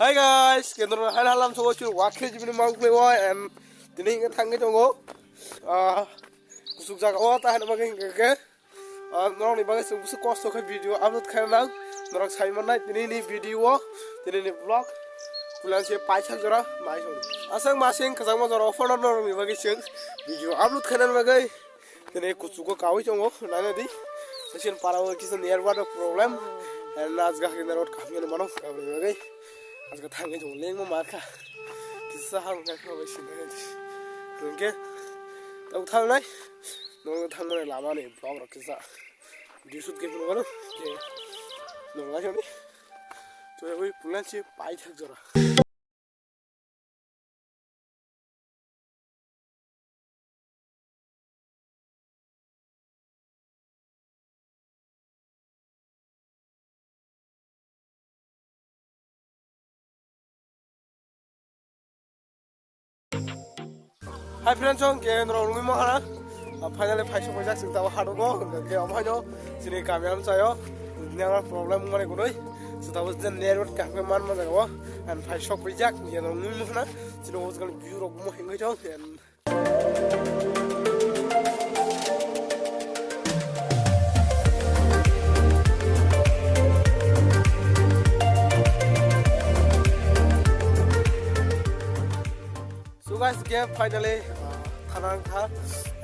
Hi guys, kita halam so wakil jibin mau keluar and Tini ingat tangga tunggu. Kusuk jaga tahan bagai ke. Norang ni bagai kusuk kos ke video upload karena norang khaimani Tini video, Tini vlog. Pulang siapa pacar jora, macam. Asal masing kesang mau jora offer norang ni bagai sih video upload karena bagai Tini kusuk kaoi tunggu. Nana di session parawa kisah nearby problem. And आज का किधर और काफी लोग मनो काफी लोग गए आज का थांगे जो लेंगे वो मार का किस्सा हम क्या करो वैसे नहीं क्योंकि तब थांग नहीं लोग थांग में लामा नहीं ब्लॉग रख किस्सा डिशूट के लोग करो कि लोग ना जाने तो ये वही पुलान से पाई थक जरा Hi friends, kita orang rumah mana? Finally, paisa paisa kita bawa harugo. Kita apa aja? Sini kami am saya. Ini ada problem mana gunoi? Kita harus jadi network kami mana mana gua. And paisa paisa kita orang rumah mana? Sini harus kalau view orang rumah hingga jauh. So guys, kita finally Kanang tha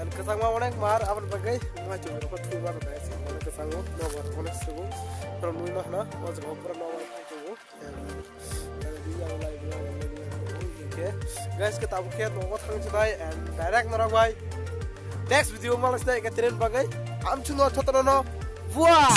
and kesang mau naik mar awan bagai macam apa tu mar dah sih mana kesang mau nomor mana sugu kalau nui mah na macam apa nomor sugu and dia live okay guys kita abu kiat nomor thang sedai and direct narang bhai next video malas dai ke train bagai am chuno thotono buah